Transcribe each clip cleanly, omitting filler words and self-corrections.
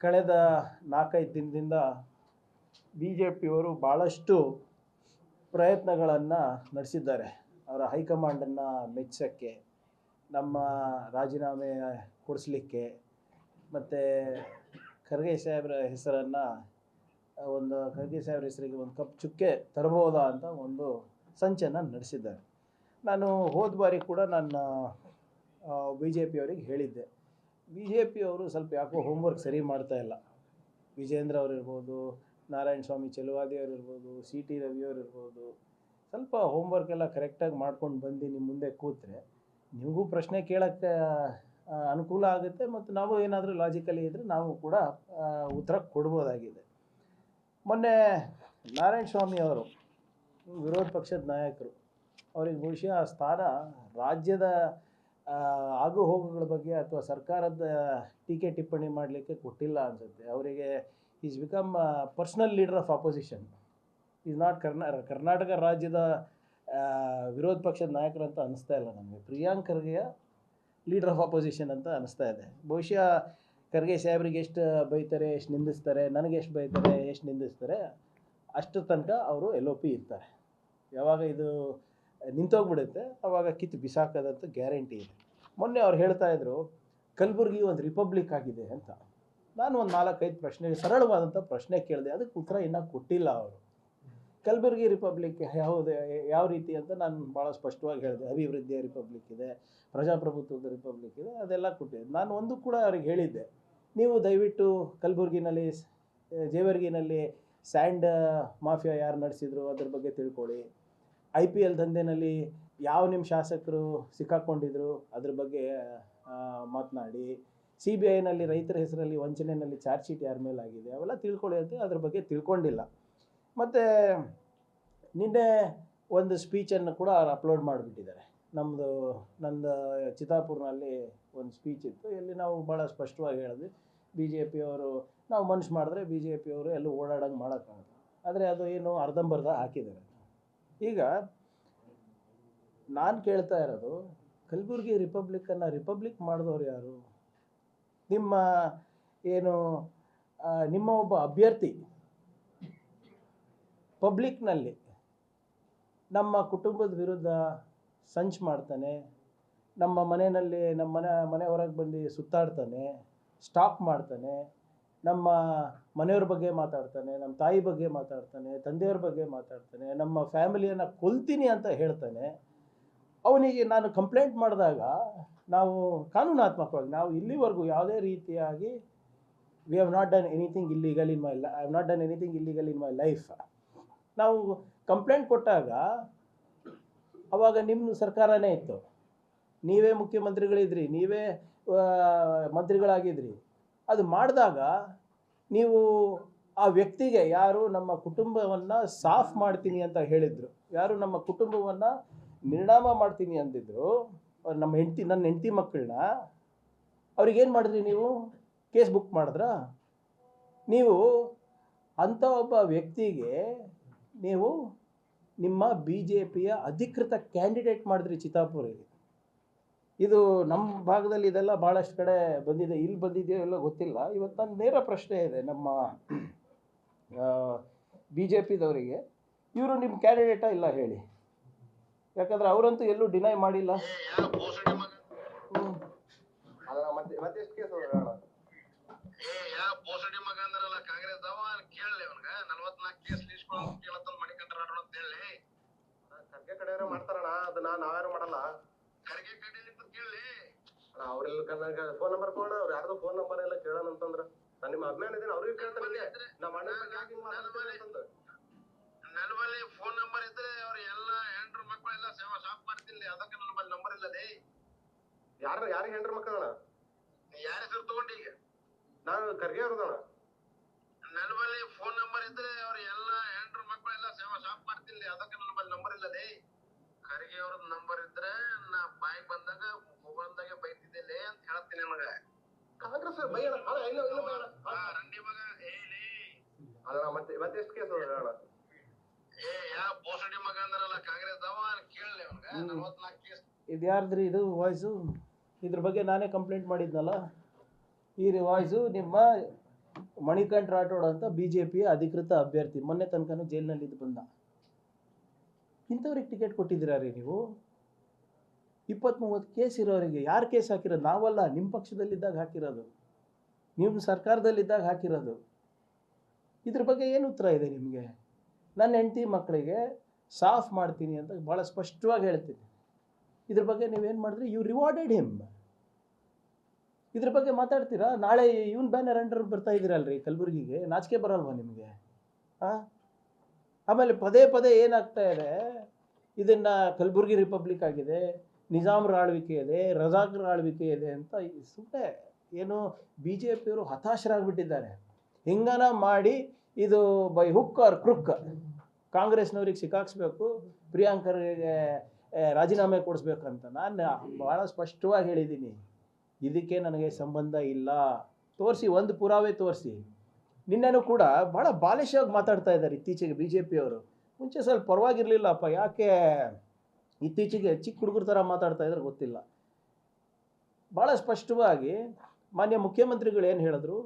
ಕಳೆದ 4-5 ದಿನದಿಂದ B J ಪಿಯವರು ಭಾಳಷ್ಟು ಪ್ರಯತ್ನಗಳನ್ನು ನಡೆಸಿದ್ದಾರೆ. ಅವರ ಹೈಕಮಾಂಡನ್ನು ಮೆಚ್ಚೋಕ್ಕೆ, ನಮ್ಮ ರಾಜೀನಾಮೆ ಕೊಡಿಸ್ಲಿಕ್ಕೆ, ಮತ್ತು ಖರ್ಗೆ ಸಾಹೇಬ್ರ ಹೆಸರನ್ನು ಖರ್ಗೆ ಸಾಹೇಬ್ರ ಹೆಸರಿಗೆ ಒಂದು ಕಪ್ ಚುಕ್ಕೆ ತರಬಹುದಾ ಅಂತ ಒಂದು ಸಂಚನ್ನು ನಡೆಸಿದ್ದಾರೆ. ನಾನು ಹೋದ ಬಾರಿ ಕೂಡ ನನ್ನ ಬಿ ಜೆ ಪಿಯವರಿಗೆ ಹೇಳಿದ್ದೆ, ಬಿ ಜೆ ಪಿಯವರು ಸ್ವಲ್ಪ ಯಾಕೋ ಹೋಮ್ವರ್ಕ್ ಸರಿ ಮಾಡ್ತಾ ಇಲ್ಲ. ವಿಜೇಂದ್ರ ಅವರು ಇರ್ಬೋದು, ನಾರಾಯಣ ಸ್ವಾಮಿ ಚೆಲುವಾದಿ ಅವರು ಇರ್ಬೋದು, ಸಿ ಟಿ ರವಿಯವರು ಇರ್ಬೋದು, ಸ್ವಲ್ಪ ಹೋಮ್ವರ್ಕ್ ಎಲ್ಲ ಕರೆಕ್ಟಾಗಿ ಮಾಡ್ಕೊಂಡು ಬಂದು ನಿಮ್ಮ ಮುಂದೆ ಕೂತ್ರೆ ನಿಮಗೂ ಪ್ರಶ್ನೆ ಕೇಳೋಕ್ಕೆ ಅನುಕೂಲ ಆಗುತ್ತೆ, ಮತ್ತು ನಾವು ಏನಾದರೂ ಲಾಜಿಕಲಿ ಇದ್ದರೆ ನಾವು ಕೂಡ ಉತ್ತರ ಕೊಡ್ಬೋದಾಗಿದೆ. ಮೊನ್ನೆ ನಾರಾಯಣ ಸ್ವಾಮಿ ಅವರು ವಿರೋಧ ಪಕ್ಷದ ನಾಯಕರು, ಅವರಿಗೆ ಬಹುಶಃ ಆ ಸ್ಥಾನ ರಾಜ್ಯದ ಆಗು ಹೋಗುಗಳ ಬಗ್ಗೆ ಅಥವಾ ಸರ್ಕಾರದ ಟೀಕೆ ಟಿಪ್ಪಣಿ ಮಾಡಲಿಕ್ಕೆ ಕೊಟ್ಟಿಲ್ಲ ಅನಿಸುತ್ತೆ. ಅವರಿಗೆ is become personal leader of opposition, is not Karnataka ರಾಜ್ಯದ ವಿರೋಧ ಪಕ್ಷದ ನಾಯಕರು ಅಂತ ಅನ್ನಿಸ್ತಾ ಇಲ್ಲ ನಮಗೆ. ಪ್ರಿಯಾಂಕ್ ಖರ್ಗೆಯ ಲೀಡರ್ ಆಫ್ ಅಪೋಸಿಷನ್ ಅಂತ ಅನ್ನಿಸ್ತಾ ಇದೆ. ಬಹುಶಃ ಖರ್ಗೆ ಸಾಹೇಬ್ರಿಗೆ ಎಷ್ಟು ಬೈತಾರೆ, ಎಷ್ಟು ನಿಂದಿಸ್ತಾರೆ, ನನಗೆ ಎಷ್ಟು ಬೈತಾರೆ, ಎಷ್ಟು ನಿಂದಿಸ್ತಾರೆ, ಅಷ್ಟು ತನಕ ಅವರು LOP ಇರ್ತಾರೆ. ಯಾವಾಗ ಇದು ನಿಂತೋಗ್ಬಿಡುತ್ತೆ ಆವಾಗ ಕಿತ್ತು ಬಿಸಾಕೋದಂತ ಗ್ಯಾರಂಟಿ ಇದೆ. ಮೊನ್ನೆ ಅವ್ರು ಹೇಳ್ತಾ ಇದ್ರು ಕಲಬುರಗಿ ಒಂದು ರಿಪಬ್ಲಿಕ್ ಆಗಿದೆ ಅಂತ. ನಾನು ಒಂದು 4-5 ಪ್ರಶ್ನೆ, ಸರಳವಾದಂಥ ಪ್ರಶ್ನೆ ಕೇಳಿದೆ, ಅದಕ್ಕೆ ಉತ್ತರ ಇನ್ನೂ ಕೊಟ್ಟಿಲ್ಲ ಅವರು. ಕಲಬುರಗಿ ರಿಪಬ್ಲಿಕ್ ಯಾವ ರೀತಿ ಅಂತ ನಾನು ಭಾಳ ಸ್ಪಷ್ಟವಾಗಿ ಹೇಳಿದೆ. ಅಭಿವೃದ್ಧಿಯ ರಿಪಬ್ಲಿಕ್ ಇದೆ, ಪ್ರಜಾಪ್ರಭುತ್ವದ ರಿಪಬ್ಲಿಕ್ ಇದೆ, ಅದೆಲ್ಲ ಕೊಟ್ಟಿದ್ದೆ. ನಾನು ಒಂದು ಕೂಡ ಅವ್ರಿಗೆ ಹೇಳಿದ್ದೆ, ನೀವು ದಯವಿಟ್ಟು ಕಲಬುರಗಿನಲ್ಲಿ, ಜೇವರ್ಗಿನಲ್ಲಿ ಸ್ಯಾಂಡ್ ಮಾಫಿಯಾ ಯಾರು ನಡೆಸಿದ್ರು ಅದ್ರ ಬಗ್ಗೆ ತಿಳ್ಕೊಳ್ಳಿ. IPL ದಂಧೆನಲ್ಲಿ ಯಾವ ನಿಮ್ಮ ಶಾಸಕರು ಸಿಕ್ಕಾಕ್ಕೊಂಡಿದ್ರು ಅದ್ರ ಬಗ್ಗೆ ಮಾತನಾಡಿ. CBIನಲ್ಲಿ ರೈತರ ಹೆಸರಲ್ಲಿ ವಂಚನೆಯಲ್ಲಿ ಚಾರ್ಜ್ ಶೀಟ್ ಯಾರ ಮೇಲೆ ಆಗಿದೆ ಅವೆಲ್ಲ ತಿಳ್ಕೊಳ್ಳಿ ಅಂತ ಅದ್ರ ಬಗ್ಗೆ ತಿಳ್ಕೊಂಡಿಲ್ಲ. ಮತ್ತು ನಿನ್ನೆ ಒಂದು ಸ್ಪೀಚನ್ನು ಕೂಡ ಅವ್ರು ಅಪ್ಲೋಡ್ ಮಾಡಿಬಿಟ್ಟಿದ್ದಾರೆ. ನಂದು ಚಿತ್ತಾಪುರ್ನಲ್ಲಿ ಒಂದು ಸ್ಪೀಚ್ ಇತ್ತು, ಎಲ್ಲಿ ನಾವು ಭಾಳ ಸ್ಪಷ್ಟವಾಗಿ ಹೇಳಿದ್ವಿ, ಬಿ ಜೆ ಪಿಯವರು ನಾವು ಮನುಷ್ಯ ಮಾಡಿದ್ರೆ ಬಿ ಜೆ ಪಿಯವರು ಎಲ್ಲೂ ಓಡಾಡೋಂಗೆ ಮಾಡೋಕ್ಕಾಗಲ್ಲ. ಆದರೆ ಅದು ಏನು ಅರ್ಧಂಬರ್ಧ ಹಾಕಿದ್ದಾರೆ. ಈಗ ನಾನು ಕೇಳ್ತಾ ಇರೋದು, ಕಲಬುರಗಿ ರಿಪಬ್ಲಿಕ್ಕನ್ನು ರಿಪಬ್ಲಿಕ್ ಮಾಡಿದವರು ಯಾರು? ನಿಮ್ಮ ಒಬ್ಬ ಅಭ್ಯರ್ಥಿ ಪಬ್ಲಿಕ್ನಲ್ಲಿ ನಮ್ಮ ಕುಟುಂಬದ ವಿರುದ್ಧ ಸಂಚು ಮಾಡ್ತಾನೆ, ನಮ್ಮ ಮನೆಯಲ್ಲಿ ಮನೆ ಹೊರಗೆ ಬಂದು ಸುತ್ತಾಡ್ತಾನೆ, ಸ್ಟಾಕ್ ಮಾಡ್ತಾನೆ, ನಮ್ಮ ಮನೆಯವ್ರ ಬಗ್ಗೆ ಮಾತಾಡ್ತಾನೆ, ನಮ್ಮ ತಾಯಿ ಬಗ್ಗೆ ಮಾತಾಡ್ತಾನೆ, ತಂದೆಯವ್ರ ಬಗ್ಗೆ ಮಾತಾಡ್ತಾನೆ, ನಮ್ಮ ಫ್ಯಾಮಿಲಿಯನ್ನು ಕೊಲ್ತೀನಿ ಅಂತ ಹೇಳ್ತಾನೆ. ಅವನಿಗೆ ನಾನು ಕಂಪ್ಲೇಂಟ್ ಮಾಡಿದಾಗ ನಾವು ಕಾನೂನಾತ್ಮಕವಾಗಿ ನಾವು ಇಲ್ಲಿವರೆಗೂ ಯಾವುದೇ ರೀತಿಯಾಗಿ I have not done anything illegal in my life. ನಾವು ಕಂಪ್ಲೇಂಟ್ ಕೊಟ್ಟಾಗ ಅವಾಗ ನಿಮ್ಮ ಸರ್ಕಾರನೇ ಇತ್ತು, ನೀವೇ ಮುಖ್ಯಮಂತ್ರಿಗಳಿದ್ರಿ, ನೀವೇ ಮಂತ್ರಿಗಳಾಗಿದ್ರಿ. ಅದು ಮಾಡಿದಾಗ ನೀವು ಆ ವ್ಯಕ್ತಿಗೆ ಯಾರು ನಮ್ಮ ಕುಟುಂಬವನ್ನು ಸಾಫ್ ಮಾಡ್ತೀನಿ ಅಂತ ಹೇಳಿದರು, ಯಾರು ನಮ್ಮ ಕುಟುಂಬವನ್ನು ನಿರ್ನಾಮ ಮಾಡ್ತೀನಿ ಅಂದಿದ್ರು, ನನ್ನ ಹೆಂಡತಿ ಮಕ್ಕಳನ್ನ, ಅವ್ರಿಗೇನು ಮಾಡಿದ್ರಿ ನೀವು? ಕೇಸ್ ಬುಕ್ ಮಾಡಿದ್ರಾ? ನೀವು ಅಂಥ ಒಬ್ಬ ವ್ಯಕ್ತಿಗೆ ನೀವು ನಿಮ್ಮ BJPಯ ಅಧಿಕೃತ ಕ್ಯಾಂಡಿಡೇಟ್ ಮಾಡಿದ್ರಿ ಚಿತ್ತಾಪುರಿಗೆ. ಇದು ನಮ್ಮ ಭಾಗದಲ್ಲಿ ಇದೆಲ್ಲ ಭಾಳಷ್ಟು ಕಡೆ ಬಂದಿದೆ, ಇಲ್ಲಿ ಬಂದಿದೆಯೋ ಎಲ್ಲೋ ಗೊತ್ತಿಲ್ಲ. ಇವತ್ತು ನನ್ನ ನೇರ ಪ್ರಶ್ನೆ ಇದೆ ನಮ್ಮ BJPದವರಿಗೆ, ಇವರು ನಿಮ್ಮ ಕ್ಯಾಂಡಿಡೇಟಾ ಇಲ್ಲ ಹೇಳಿ? ಯಾಕಂದರೆ ಅವರಂತೂ ಎಲ್ಲೂ ಡಿನೈ ಮಾಡಿಲ್ಲ. ಮಾಡ್ತಾರಣ ಅದನ್ನ ನಾವ್ಯಾರು ಮಾಡಲ್ಲ. ಅವ್ರೆಲ್ಲ ಫೋನ್ ನಂಬರ್ ಕೊಡ, ಅವ್ರು ಯಾರ್ದು ಫೋನ್ ನಂಬರ್ ಎಲ್ಲ ಕೇಳೋಣ ಅಂತಂದ್ರ ನಾನು ನಿಮ್ಮ ಅಭಿಮಾನ ಇದೀನಿ, ಅವ್ರಿಗೆ ಕೇಳ್ತಾನೆ. ನಮ್ಮ ಅಣ್ಣ ನನ್ನಲ್ಲಿ ಫೋನ್ ನಂಬರ್ ಇದ್ರೆ ಅವ್ರ ಎಲ್ಲ ಹೆಂಡ್ರ ಮಕ್ಕಳೆಲ್ಲ ಶಾಪ್ ಮಾಡ್ತೀನಿ, ಅದಕ್ಕೆ ನನ್ನ ಬಲ್ಲಿ ನಂಬರ್ ಇಲ್ಲದೆ. ಯಾರಿಗೆ ಹೆಂಡ್ರ ಮಕ್ಕಳಣ್ಣ? ಯಾರ ಹೆಸರು ತಗೊಂಡಿ? ಈಗ ನಾನು ಖರ್ಗೆ ಅವ್ರದಣ. ನನ್ನ ಬಲ್ಲಿ ಫೋನ್ ನಂಬರ್ ಇದ್ರೆ ಅವ್ರ ಎಲ್ಲ ಹೆಂಡ್ರ ಮಕ್ಕಳೆಲ್ಲ ಶಾಪ್ ಮಾಡ್ತೀನಿ, ಅದಕ್ಕೆ ನನ್ನ ಬಲ್ಲಿ ನಂಬರ್ ಇಲ್ಲದೆ. ಖರ್ಗೆ ಅವ್ರದ್ದು ನಂಬರ್ ಇದ್ರೆ ನಾ ಬಾಯಿಗೆ ಬಂದಾಗ ಮೊಬೈಲ್ದಾಗೆ ಬೈತಿದ್ದೆ ಅಂತ ಹೇಳ್ತೀನಿ ನಿಮಗೆ. ಕಾಂಗ್ರೆಸ್ ಬೈಯಣ ರಂಡಿ ಮಗ ಹೇಳಿ ಅಲ್ಲ. ಮತ್ತೆ ಎಷ್ಟು ಕೇಸ್ ಹೇಳ? ಬೋಸಡಿ ಮಗ ಅಂದ್ರಲ್ಲ ಕಾಂಗ್ರೆಸ್ ಕೇಳಲಿ ಅವ್ನಿಗೆ 44 ಕೇಸ್. ಇದು ಯಾರ್ದ್ರಿ ಇದು ವಾಯ್ಸು? ಇದ್ರ ಬಗ್ಗೆ ನಾನೇ ಕಂಪ್ಲೇಂಟ್ ಮಾಡಿದ್ನಲ್ಲ. ಈ ವಾಯ್ಸು ನಿಮ್ಮ ಮಣಿಕಂಠ ರಾಠೋಡ್ ಅಂತ BJPಯ ಅಧಿಕೃತ ಅಭ್ಯರ್ಥಿ, ಮೊನ್ನೆ ತನಕನೂ ಜೈಲಿನಲ್ಲಿ ಇದು ಬಂದ. ಇಂಥವ್ರಿಗೆ ಟಿಕೆಟ್ ಕೊಟ್ಟಿದ್ದೀರಾ ರೀ ನೀವು? 20-30 ಕೇಸ್ ಇರೋರಿಗೆ. ಯಾರು ಕೇಸ್ ಹಾಕಿರೋದು? ನಾವಲ್ಲ, ನಿಮ್ಮ ಪಕ್ಷದಲ್ಲಿದ್ದಾಗ ಹಾಕಿರೋದು, ನಿಮ್ಮ ಸರ್ಕಾರದಲ್ಲಿದ್ದಾಗ ಹಾಕಿರೋದು. ಇದ್ರ ಬಗ್ಗೆ ಏನು ಉತ್ತರ ಇದೆ ನಿಮಗೆ? ನನ್ನ ಹೆಂಡತಿ ಮಕ್ಕಳಿಗೆ ಸಾಫ್ ಮಾಡ್ತೀನಿ ಅಂತ ಭಾಳ ಸ್ಪಷ್ಟವಾಗಿ ಹೇಳ್ತೀನಿ. ಇದ್ರ ಬಗ್ಗೆ ನೀವೇನು ಮಾಡಿದ್ರಿ? You rewarded him. ಇದ್ರ ಬಗ್ಗೆ ಮಾತಾಡ್ತೀರಾ? ನಾಳೆ ಇವನ್ ಬ್ಯಾನರ್ ಅಂಡರ್ ಬರ್ತಾ ಇದ್ದೀರಲ್ರಿ ಕಲಬುರಗಿಗೆ, ನಾಚಿಕೆ ಬರಲ್ವಾ ನಿಮಗೆ? ಆಮೇಲೆ ಪದೇ ಪದೇ ಏನಾಗ್ತಾ ಇದೆ, ಇದನ್ನು ಕಲಬುರಗಿ ರಿಪಬ್ಲಿಕ್ ಆಗಿದೆ, ನಿಜಾಮ್ರ ಆಳ್ವಿಕೆ ಇದೆ, ರಜಾಕ್ರ ಆಳ್ವಿಕೆ ಇದೆ ಅಂತ ಸುಮ್ಮನೆ ಏನು BJPಯವರು ಹತಾಶರಾಗ್ಬಿಟ್ಟಿದ್ದಾರೆ. ಹಿಂಗನ ಮಾಡಿ ಇದು ಬೈ ಹುಕ್ ಆರ್ ಕ್ರುಕ್ ಕಾಂಗ್ರೆಸ್ನವ್ರಿಗೆ ಸಿಕ್ಕಾಕ್ಸ್ಬೇಕು, ಪ್ರಿಯಾಂಕರ್ಗೆ ರಾಜೀನಾಮೆ ಕೊಡಿಸ್ಬೇಕಂತ ನಾನು ಭಾಳ ಸ್ಪಷ್ಟವಾಗಿ ಹೇಳಿದ್ದೀನಿ. ಇದಕ್ಕೆ ನನಗೆ ಸಂಬಂಧ ಇಲ್ಲ. ತೋರಿಸಿ, ಒಂದು ಪುರಾವೆ ತೋರಿಸಿ. ನಿನ್ನೆನೂ ಕೂಡ ಭಾಳ ಬಾಲಿಶವಾಗಿ ಮಾತಾಡ್ತಾ ಇದ್ದಾರೆ ಇತ್ತೀಚೆಗೆ BJPಯವರು. ಮುಂಚೆ ಸ್ವಲ್ಪ ಪರವಾಗಿರಲಿಲ್ಲಪ್ಪ, ಯಾಕೆ ಇತ್ತೀಚೆಗೆ ಚಿಕ್ಕ ಹುಡುಗರ ಥರ ಮಾತಾಡ್ತಾ ಇದ್ದಾರೆ ಗೊತ್ತಿಲ್ಲ. ಭಾಳ ಸ್ಪಷ್ಟವಾಗಿ ಮಾನ್ಯ ಮುಖ್ಯಮಂತ್ರಿಗಳು ಏನು ಹೇಳಿದ್ರು,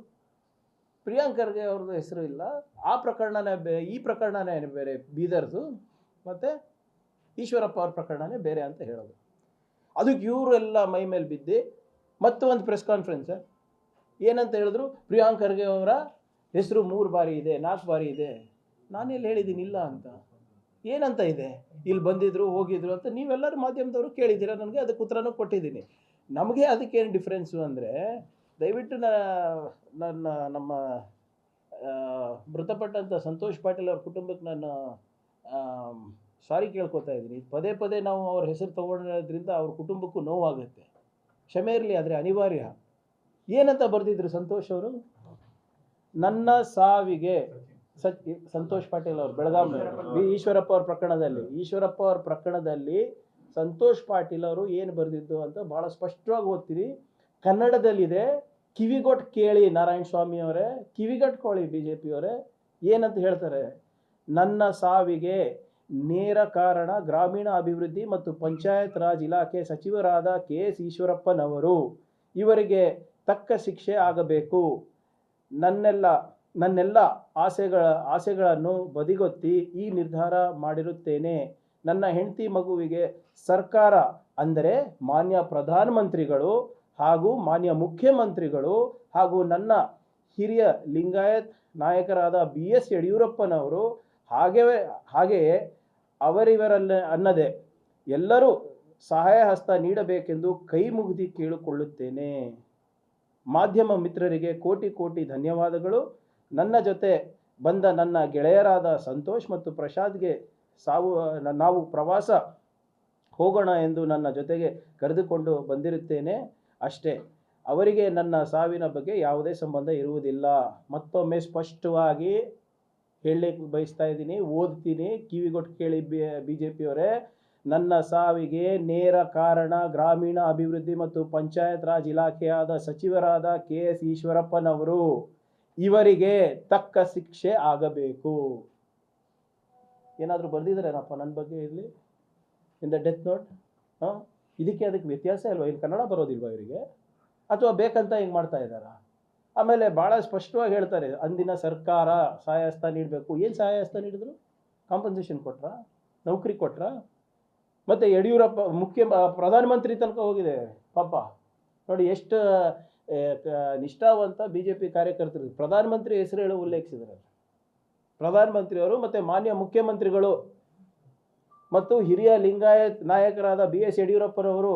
ಪ್ರಿಯಾಂಕರ್ಗೆ ಅವ್ರದ್ದು ಹೆಸರು ಇಲ್ಲ, ಆ ಪ್ರಕರಣನೇ ಈ ಪ್ರಕರಣನೇ ಬೇರೆ ಬೀದರ್ದು, ಮತ್ತು ಈಶ್ವರಪ್ಪ ಅವ್ರ ಪ್ರಕರಣನೇ ಬೇರೆ ಅಂತ ಹೇಳೋದು. ಅದಕ್ಕೆ ಇವರೆಲ್ಲ ಮೈ ಮೇಲೆ ಬಿದ್ದು ಮತ್ತು ಒಂದು ಪ್ರೆಸ್ ಕಾನ್ಫರೆನ್ಸ್ ಏನಂತ ಹೇಳಿದ್ರು, ಪ್ರಿಯಾಂಕರ್ಗೆ ಅವರ ಹೆಸರು 3 ಬಾರಿ ಇದೆ, 4 ಬಾರಿ ಇದೆ. ನಾನೆಲ್ಲಿ ಹೇಳಿದ್ದೀನಿ ಇಲ್ಲ ಅಂತ? ಏನಂತ ಇದೆ? ಇಲ್ಲಿ ಬಂದಿದ್ರು ಹೋಗಿದ್ರು ಅಂತ ನೀವೆಲ್ಲರೂ ಮಾಧ್ಯಮದವರು ಕೇಳಿದ್ದೀರಾ, ನನಗೆ ಅದಕ್ಕೆ ಉತ್ತರನೂ ಕೊಟ್ಟಿದ್ದೀನಿ. ನಮಗೆ ಅದಕ್ಕೇನು ಡಿಫ್ರೆನ್ಸು ಅಂದರೆ, ದಯವಿಟ್ಟು ನಮ್ಮ ಮೃತಪಟ್ಟಂಥ ಸಂತೋಷ್ ಪಾಟೀಲ್ ಅವ್ರ ಕುಟುಂಬಕ್ಕೆ ನಾನು ಸಾರಿ ಕೇಳ್ಕೊತಾ ಇದ್ದೀನಿ. ಪದೇ ಪದೇ ನಾವು ಅವ್ರ ಹೆಸರು ತೊಗೊಳೋದ್ರಿಂದ ಅವ್ರ ಕುಟುಂಬಕ್ಕೂ ನೋವಾಗುತ್ತೆ. ಕ್ಷಮೆ ಇರಲಿ, ಆದರೆ ಅನಿವಾರ್ಯ. ಏನಂತ ಬರೆದಿದ್ರು ಸಂತೋಷ್ ಅವರು? ನನ್ನ ಸಾವಿಗೆ ಸಂತೋಷ್ ಪಾಟೀಲ್ ಅವರು ಬೆಳಗಾವಿ ಈಶ್ವರಪ್ಪ ಅವ್ರ ಪ್ರಕರಣದಲ್ಲಿ ಸಂತೋಷ್ ಪಾಟೀಲ್ ಅವರು ಏನು ಬರೆದಿದ್ದು ಅಂತ ಭಾಳ ಸ್ಪಷ್ಟವಾಗಿ ಓದ್ತೀರಿ. ಕನ್ನಡದಲ್ಲಿದೆ, ಕಿವಿಗೊಟ್ಟು ಕೇಳಿ. ನಾರಾಯಣ ಸ್ವಾಮಿ ಅವರೇ, ಕಿವಿಗಟ್ಕೊಳ್ಳಿ. BJPಯವರೇ ಏನಂತ ಹೇಳ್ತಾರೆ? ನನ್ನ ಸಾವಿಗೆ ನೇರ ಕಾರಣ ಗ್ರಾಮೀಣ ಅಭಿವೃದ್ಧಿ ಮತ್ತು ಪಂಚಾಯತ್ ರಾಜ್ ಇಲಾಖೆ ಸಚಿವರಾದ KS ಈಶ್ವರಪ್ಪನವರು. ಇವರಿಗೆ ತಕ್ಕ ಶಿಕ್ಷೆ ಆಗಬೇಕು. ನನ್ನೆಲ್ಲ ಆಸೆಗಳನ್ನು ಬದಿಗೊತ್ತಿ ಈ ನಿರ್ಧಾರ ಮಾಡಿರುತ್ತೇನೆ. ನನ್ನ ಹೆಂಡತಿ ಮಗುವಿಗೆ ಸರ್ಕಾರ, ಅಂದರೆ ಮಾನ್ಯ ಪ್ರಧಾನಮಂತ್ರಿಗಳು ಹಾಗೂ ಮಾನ್ಯ ಮುಖ್ಯಮಂತ್ರಿಗಳು ಹಾಗೂ ನನ್ನ ಹಿರಿಯ ಲಿಂಗಾಯತ್ ನಾಯಕರಾದ BS ಯಡಿಯೂರಪ್ಪನವರು ಹಾಗೆಯೇ ಅವರಿವರಲ್ಲ ಅನ್ನದೆ ಎಲ್ಲರೂ ಸಹಾಯ ಹಸ್ತ ನೀಡಬೇಕೆಂದು ಕೈ ಮುಗಿದು ಕೇಳಿಕೊಳ್ಳುತ್ತೇನೆ. ಮಾಧ್ಯಮ ಮಿತ್ರರಿಗೆ ಕೋಟಿ ಕೋಟಿ ಧನ್ಯವಾದಗಳು. ನನ್ನ ಜೊತೆ ಬಂದ ನನ್ನ ಗೆಳೆಯರಾದ ಸಂತೋಷ್ ಮತ್ತು ಪ್ರಸಾದ್ಗೆ ನಾವು ಪ್ರವಾಸ ಹೋಗೋಣ ಎಂದು ನನ್ನ ಜೊತೆಗೆ ಕರೆದುಕೊಂಡು ಬಂದಿರುತ್ತೇನೆ ಅಷ್ಟೇ. ಅವರಿಗೆ ನನ್ನ ಸಾವಿನ ಬಗ್ಗೆ ಯಾವುದೇ ಸಂಬಂಧ ಇರುವುದಿಲ್ಲ. ಮತ್ತೊಮ್ಮೆ ಸ್ಪಷ್ಟವಾಗಿ ಹೇಳಲಿಕ್ಕೆ ಬಯಸ್ತಾ ಇದ್ದೀನಿ, ಓದ್ತೀನಿ, ಕಿವಿಗೊಟ್ಟು ಕೇಳಿ. BJPಯವರೇ, ನನ್ನ ಸಾವಿಗೆ ನೇರ ಕಾರಣ ಗ್ರಾಮೀಣ ಅಭಿವೃದ್ಧಿ ಮತ್ತು ಪಂಚಾಯತ್ ರಾಜ್ ಇಲಾಖೆಯಾದ ಸಚಿವರಾದ KS ಈಶ್ವರಪ್ಪನವರು. ಇವರಿಗೆ ತಕ್ಕ ಶಿಕ್ಷೆ ಆಗಬೇಕು. ಏನಾದರೂ ಬರೆದಿದ್ದಾರೇನಪ್ಪ ನನ್ನ ಬಗ್ಗೆ ಇರಲಿ ಇನ್ ದ ಡೆತ್ ನೋಟ್? ಅದಕ್ಕೆ ವ್ಯತ್ಯಾಸ ಇಲ್ವಾ? ಇಲ್ಲಿ ಕನ್ನಡ ಬರೋದಿಲ್ವಾ ಇವರಿಗೆ? ಅಥವಾ ಬೇಕಂತ ಹಿಂಗೆ ಮಾಡ್ತಾ ಇದ್ದಾರಾ? ಆಮೇಲೆ ಭಾಳ ಸ್ಪಷ್ಟವಾಗಿ ಹೇಳ್ತಾರೆ, ಅಂದಿನ ಸರ್ಕಾರ ಸಹಾಯ ಹಸ್ತ ನೀಡಬೇಕು. ಏನು ಸಹಾಯ ಹಸ್ತ ನೀಡಿದ್ರು? ಕಾಂಪನ್ಸೇಷನ್ ಕೊಟ್ರಾ? ನೌಕರಿ ಕೊಟ್ರಾ? ಮತ್ತು ಯಡಿಯೂರಪ್ಪ ಪ್ರಧಾನಮಂತ್ರಿ ತನಕ ಹೋಗಿದೆ ಪಾಪ. ನೋಡಿ ಎಷ್ಟು ನಿಷ್ಠಾವಂತ BJP ಕಾರ್ಯಕರ್ತರು. ಪ್ರಧಾನಮಂತ್ರಿ ಹೆಸರು ಹೇಳಿ ಉಲ್ಲೇಖಿಸಿದ್ದಾರೆ. ಪ್ರಧಾನಮಂತ್ರಿಯವರು ಮತ್ತು ಮಾನ್ಯ ಮುಖ್ಯಮಂತ್ರಿಗಳು ಮತ್ತು ಹಿರಿಯ ಲಿಂಗಾಯತ್ ನಾಯಕರಾದ BS ಯಡಿಯೂರಪ್ಪನವರು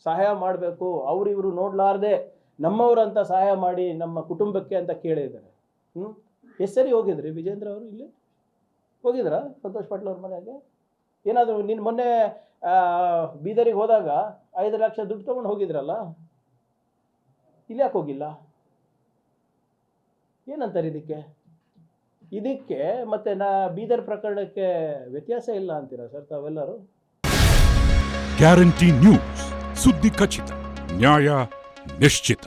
ಸಹಾಯ ಮಾಡಬೇಕು, ಅವರಿವರು ನೋಡಲಾರ್ದೆ ನಮ್ಮವರಂತ ಸಹಾಯ ಮಾಡಿ ನಮ್ಮ ಕುಟುಂಬಕ್ಕೆ ಅಂತ ಕೇಳಿದ್ದಾರೆ. ಎಷ್ಟು ಸರಿ ಹೋಗಿದ್ರಿ ವಿಜೇಂದ್ರ ಅವರು? ಇಲ್ಲಿ ಹೋಗಿದ್ರಾ ಸಂತೋಷ್ ಪಾಟೀಲ್ ಅವ್ರ ಮನೆಗೆ? ಏನಾದರೂ ಮೊನ್ನೆ ಬೀದರಿಗೆ ಹೋದಾಗ 5 ಲಕ್ಷ ದುಡ್ಡು ತೊಗೊಂಡು ಹೋಗಿದ್ರಲ್ಲ, ಇಲ್ಲಿ ಯಾಕೆ ಹೋಗಿಲ್ಲ? ಏನಂತಾರೆ ಇದಕ್ಕೆ ಮತ್ತೆ ಬೀದರ್ ಪ್ರಕರಣಕ್ಕೆ ವ್ಯತ್ಯಾಸ ಇಲ್ಲ ಅಂತೀರಾ ಸರ್ ತಾವೆಲ್ಲರೂ? ಗ್ಯಾರಂಟಿ ನ್ಯೂಸ್, ಸುದ್ದಿ ಖಚಿತ, ನ್ಯಾಯ ನಿಶ್ಚಿತ.